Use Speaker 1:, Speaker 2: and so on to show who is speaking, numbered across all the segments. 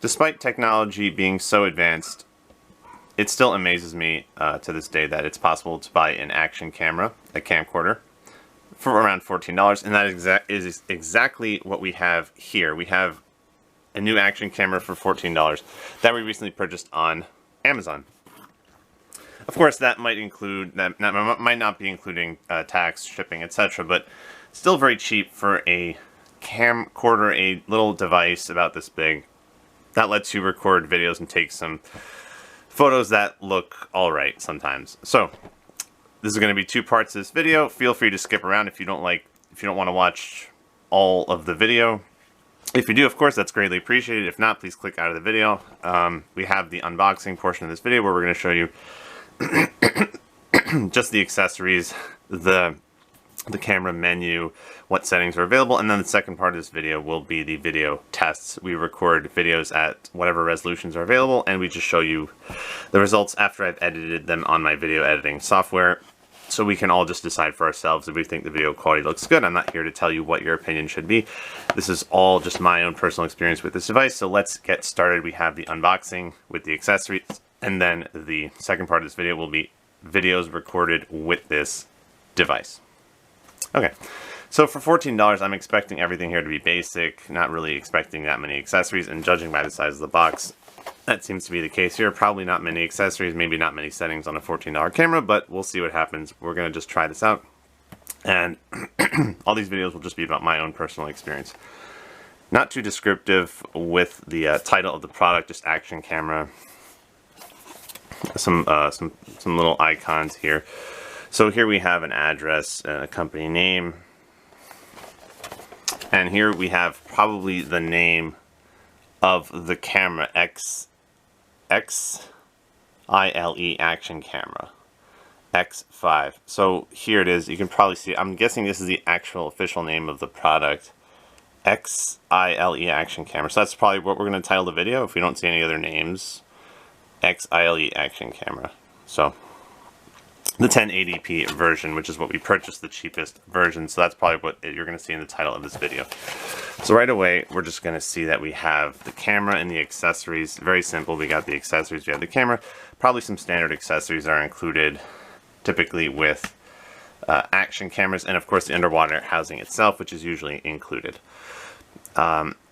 Speaker 1: Despite technology being so advanced, it still amazes me to this day that it's possible to buy an action camera, a camcorder, for around $14, and that is exactly what we have here. We have a new action camera for $14 that we recently purchased on Amazon. Of course, that might not be including tax, shipping, etc., but still very cheap for a camcorder, a little device about this big that lets you record videos and take some photos that look alright sometimes. So this is going to be two parts of this video. Feel free to skip around if you don't want to watch all of the video. If you do, of course, that's greatly appreciated. If not, please click out of the video. We have the unboxing portion of this video where we're going to show you just the accessories, the camera menu, what settings are available, and then the second part of this video will be the video tests. We record videos at whatever resolutions are available, and we just show you the results after I've edited them on my video editing software, so we can all just decide for ourselves if we think the video quality looks good. I'm not here to tell you what your opinion should be. This is all just my own personal experience with this device, so let's get started. We have the unboxing with the accessories, and then the second part of this video will be videos recorded with this device. Okay, so for $14, I'm expecting everything here to be basic, not really expecting that many accessories, and judging by the size of the box, that seems to be the case here. Probably not many accessories, maybe not many settings on a $14 camera, but we'll see what happens. We're going to just try this out, and all these videos will just be about my own personal experience. Not too descriptive with the title of the product, just action camera. Some little icons here. So here we have an address, a company name, and here we have probably the name of the camera, Xile action camera, X5. So here it is. You can probably see, I'm guessing this is the actual official name of the product, Xile action camera. So that's probably what we're going to title the video if we don't see any other names, Xile action camera. So the 1080p version, which is what we purchased, the cheapest version, so that's probably what you're going to see in the title of this video. So right away, we're just going to see that we have the camera and the accessories. Very simple. We got the accessories, we have the camera. Probably some standard accessories are included typically with action cameras, and of course the underwater housing itself, which is usually included.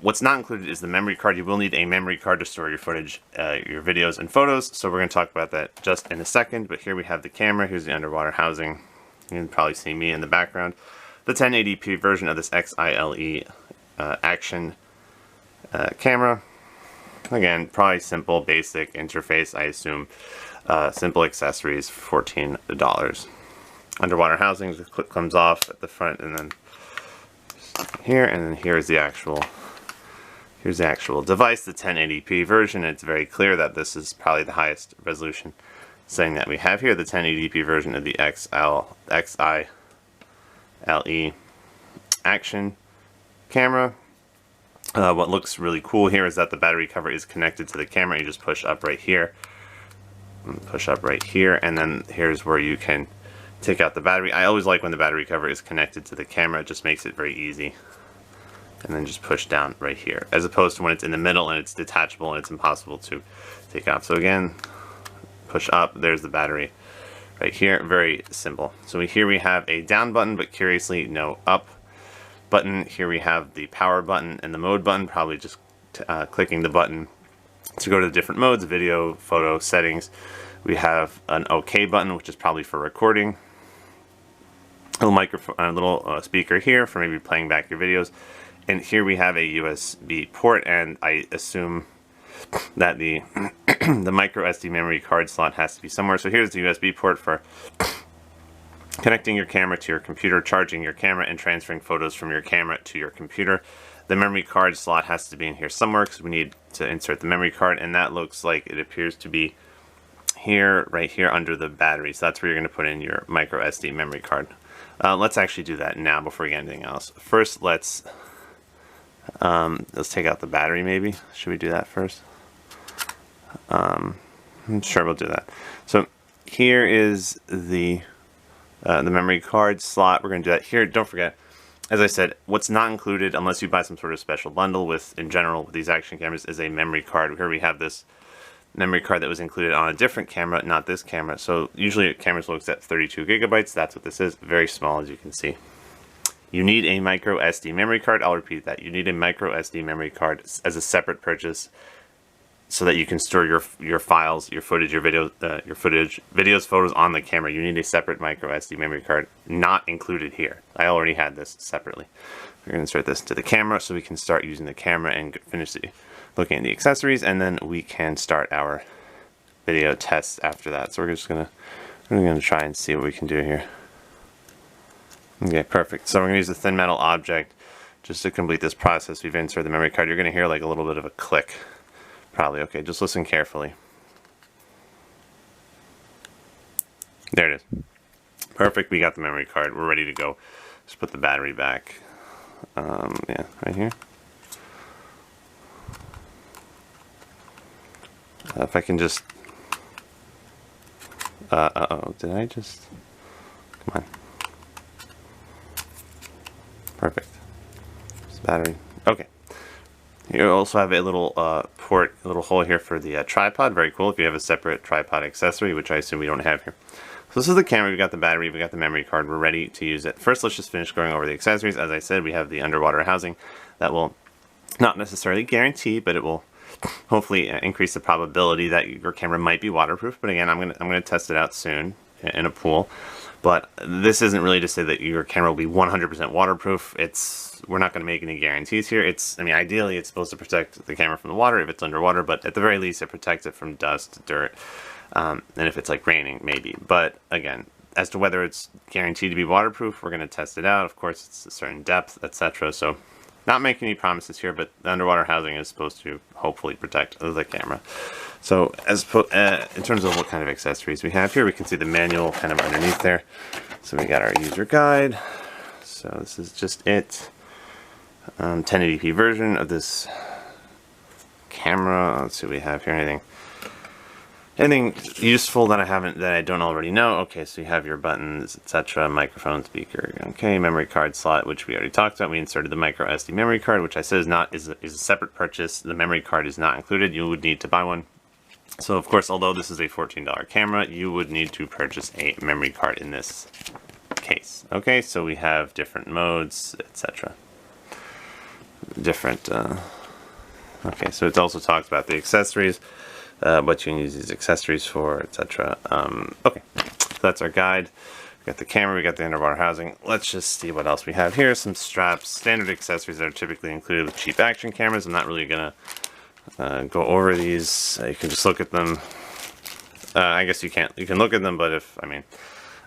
Speaker 1: What's not included is the memory card. You will need a memory card to store your footage, your videos and photos, so we're going to talk about that just in a second. But here we have the camera. Here's the underwater housing. You can probably see me in the background. The 1080p version of this Xile action camera. Again, probably simple, basic interface, I assume. Simple accessories for $14. Underwater housing, the clip comes off at the front, and then here, and then here's the actual device, the 1080p version. It's very clear that this is probably the highest resolution setting that we have here, the 1080p version of the Xile action camera. What looks really cool here is that the battery cover is connected to the camera. You just push up right here, and then here's where you can take out the battery. I always like when the battery cover is connected to the camera. It just makes it very easy. And then just push down right here, as opposed to when it's in the middle and it's detachable and it's impossible to take off. So again, push up, there's the battery right here. Very simple. So here we have a down button, but curiously no up button. Here we have the power button and the mode button, probably just clicking the button to go to the different modes, video, photo, settings. We have an OK button, which is probably for recording. A little microphone, a little speaker here for maybe playing back your videos. And here we have a USB port, and I assume that the the micro SD memory card slot has to be somewhere. So here's the USB port for connecting your camera to your computer, charging your camera, and transferring photos from your camera to your computer. The memory card slot has to be in here somewhere because we need to insert the memory card, and that looks like it appears to be here, right here under the battery. So that's where you're going to put in your micro SD memory card. Let's actually do that now before we get anything else. First, let's take out the battery maybe. Should we do that first? Sure, we'll do that. So here is the memory card slot. We're going to do that here. Don't forget, as I said, what's not included, unless you buy some sort of special bundle with, in general, with these action cameras, is a memory card. Here we have this memory card that was included on a different camera, not this camera. So usually cameras will accept 32 gigabytes. That's what this is. Very small, as you can see. You need a micro SD memory card. I'll repeat that. You need a micro SD memory card as a separate purchase, so that you can store your files, your footage, videos, photos on the camera. You need a separate micro SD memory card, not included here. I already had this separately. We're going to insert this into the camera so we can start using the camera and finish looking at the accessories, and then we can start our video tests after that. So we're going to try and see what we can do here. Okay, perfect. So we're going to use the thin metal object just to complete this process. We've inserted the memory card. You're going to hear like a little bit of a click. Probably. Okay, just listen carefully. There it is. Perfect, we got the memory card. We're ready to go. Just put the battery back. Yeah, right here. If I can just... uh-oh, did I just... Come on. Perfect. This battery. Okay. You also have a little port, a little hole here for the tripod. Very cool if you have a separate tripod accessory, which I assume we don't have here. So this is the camera. We got the battery. We got the memory card. We're ready to use it. First, let's just finish going over the accessories. As I said, we have the underwater housing that will not necessarily guarantee, but it will hopefully increase the probability that your camera might be waterproof. But again, I'm gonna test it out soon in a pool. But this isn't really to say that your camera will be 100% waterproof. We're not going to make any guarantees here. I mean, ideally, it's supposed to protect the camera from the water if it's underwater, but at the very least, it protects it from dust, dirt, and if it's like raining, maybe. But again, as to whether it's guaranteed to be waterproof, we're going to test it out. Of course, it's a certain depth, etc. So, not making any promises here, but the underwater housing is supposed to hopefully protect the camera. So, in terms of what kind of accessories we have here, we can see the manual kind of underneath there. So we got our user guide. So this is just it. 1080p version of this camera. Let's see what we have here. Anything useful that I don't already know? Okay, so you have your buttons, etc. Microphone, speaker. Okay, memory card slot, which we already talked about. We inserted the micro SD memory card, which I said is a separate purchase. The memory card is not included. You would need to buy one. So of course, although this is a $14 camera, you would need to purchase a memory card in this case. Okay, so we have different modes, etc. Okay, so it also talks about the accessories, what you can use these accessories for, etc. Okay, so that's our guide. We got the camera, we got the underwater housing. Let's just see what else we have here. Some straps, standard accessories that are typically included with cheap action cameras. I'm not really gonna go over these. You can just look at them. I guess you can't. You can look at them, but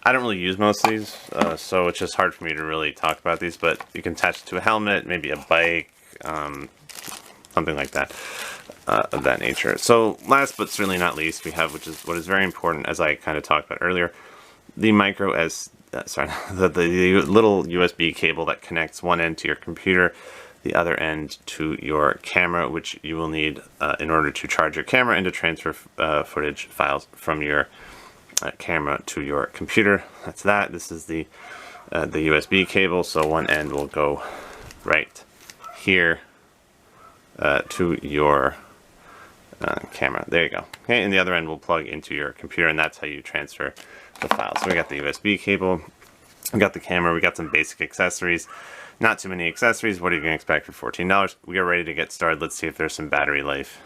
Speaker 1: I don't really use most of these, so it's just hard for me to really talk about these. But you can attach it to a helmet, maybe a bike, something like that, of that nature. So last but certainly not least, we have, which is what is very important, as I kind of talked about earlier, the the little USB cable that connects one end to your computer, the other end to your camera, which you will need in order to charge your camera and to transfer footage files from your camera to your computer. That's that. This is the USB cable, so one end will go right here to your camera. There you go. Okay, and the other end will plug into your computer, and that's how you transfer the files. So we got the USB cable, we got the camera, we got some basic accessories. Not too many accessories. What are you going to expect for $14? We are ready to get started. Let's see if there's some battery life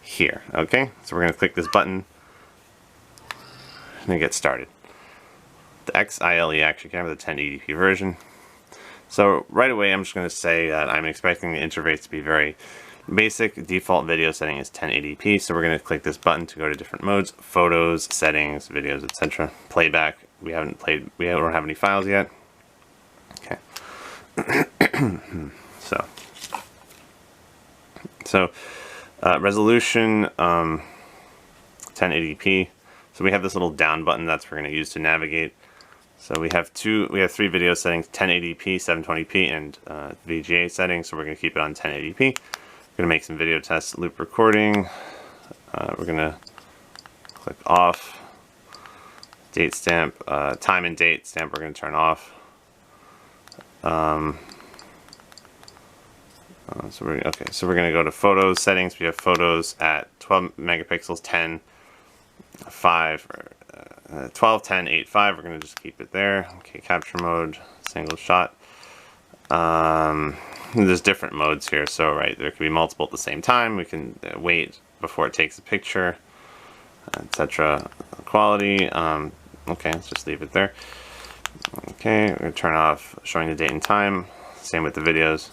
Speaker 1: here. Okay, so we're going to click this button and get started. The Xile action camera, the 1080p version. So right away, I'm just going to say that I'm expecting the interface to be very basic. Default video setting is 1080p, so we're going to click this button to go to different modes: photos, settings, videos, etc. Playback. We don't have any files yet. Okay. so resolution 1080p. So we have this little down button that's we're going to use to navigate. So we have three video settings: 1080p, 720p, and VGA settings. So we're going to keep it on 1080p. We're going to make some video tests. Loop recording. We're going to click off. Date stamp, time and date stamp we're going to turn off. So we're going to go to photos settings. We have photos at 12 megapixels, 10, 5, 12, 10, 8, 5. We're going to just keep it there. Okay, capture mode, single shot. There's different modes here, so right, there could be multiple at the same time. We can wait before it takes a picture, etc. Quality, okay, let's just leave it there. Okay, we're going to turn off showing the date and time. Same with the videos.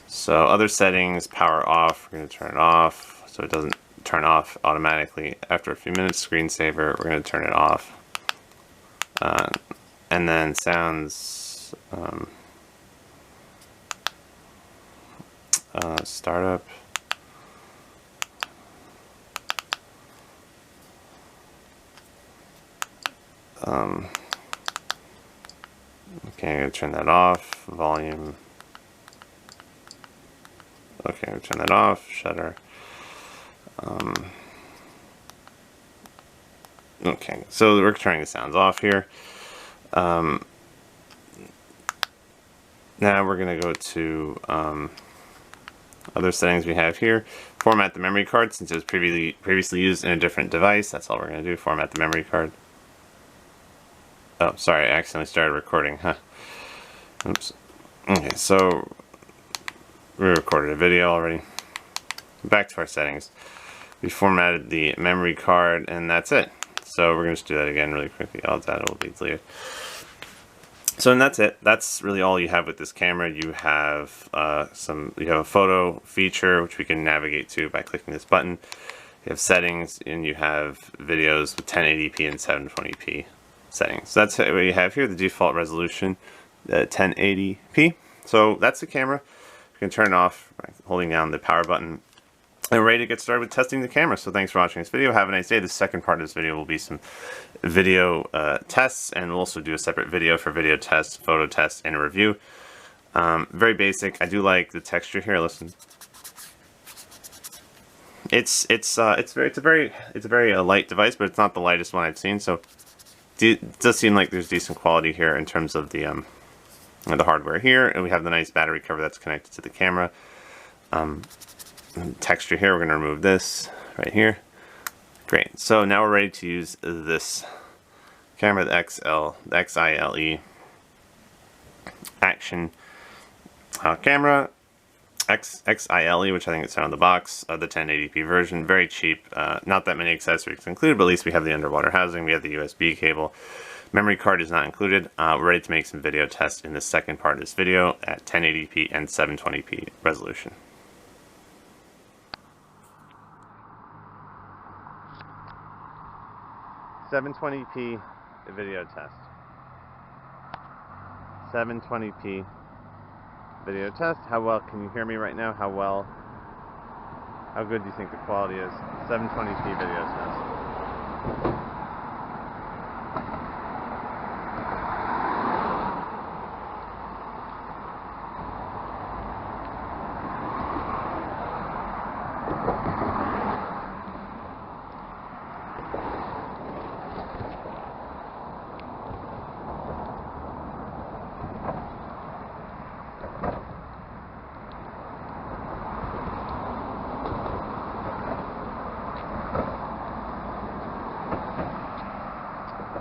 Speaker 1: So other settings, power off, we're going to turn it off so it doesn't turn off automatically after a few minutes. Screensaver, we're going to turn it off. And then sounds, startup. Okay, I'm going to turn that off. Volume. Okay, we'll turn that off. Shutter. Okay, so we're turning the sounds off here. Now we're going to go to other settings we have here. Format the memory card since it was previously used in a different device. That's all we're going to do. Format the memory card. Oh, sorry, I accidentally started recording. Huh. Oops. Okay, so we recorded a video already. Back to our settings. We formatted the memory card, and that's it. So we're going to just do that again really quickly. All data will be deleted. So and that's it. That's really all you have with this camera. You have you have a photo feature which we can navigate to by clicking this button. You have settings, and you have videos with 1080p and 720p settings. So that's what you have here. The default resolution, 1080p. So that's the camera. You can turn it off by holding down the power button. And we're ready to get started with testing the camera. So thanks for watching this video. Have a nice day. The second part of this video will be some video tests, and we'll also do a separate video for video tests, photo tests, and a review. Very basic. I do like the texture here. Listen, it's a very light device, but it's not the lightest one I've seen. So it does seem like there's decent quality here in terms of the hardware here, and we have the nice battery cover that's connected to the camera. Texture here, we're going to remove this right here. Great. So now we're ready to use this camera, the Xile action camera. Xile, which I think it's found in the box, the 1080p version. Very cheap. Not that many accessories included, but at least we have the underwater housing. We have the USB cable. Memory card is not included. We're ready to make some video tests in the second part of this video at 1080p and 720p resolution. .720p video test. 720p video test. How well can you hear me right now? How good do you think the quality is? 720p video test.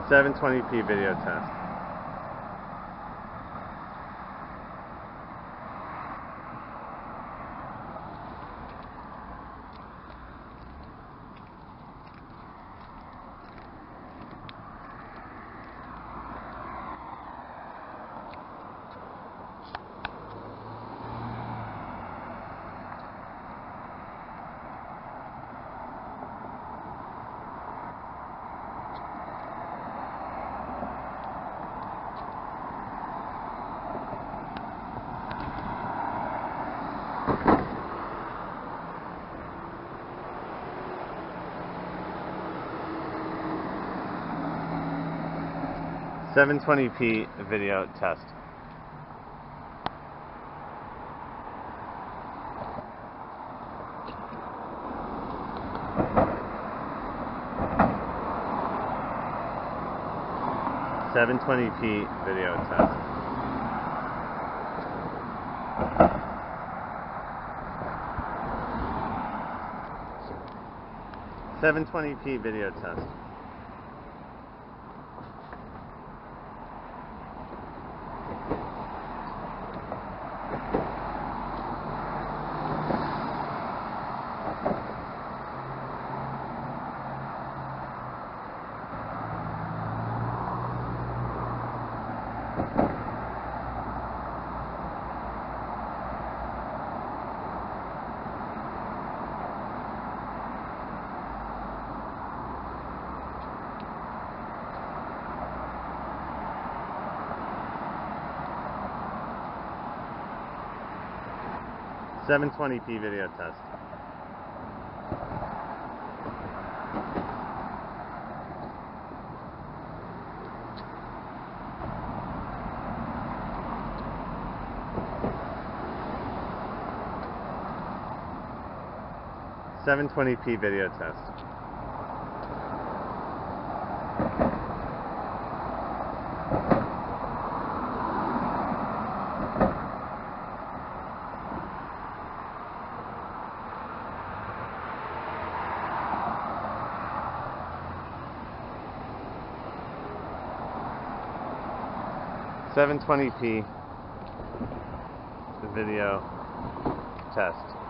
Speaker 1: 720p video test. .720p video test. .720p video test. 720p video test. Seven 720p video test. Seven 720p video test. 720p video test.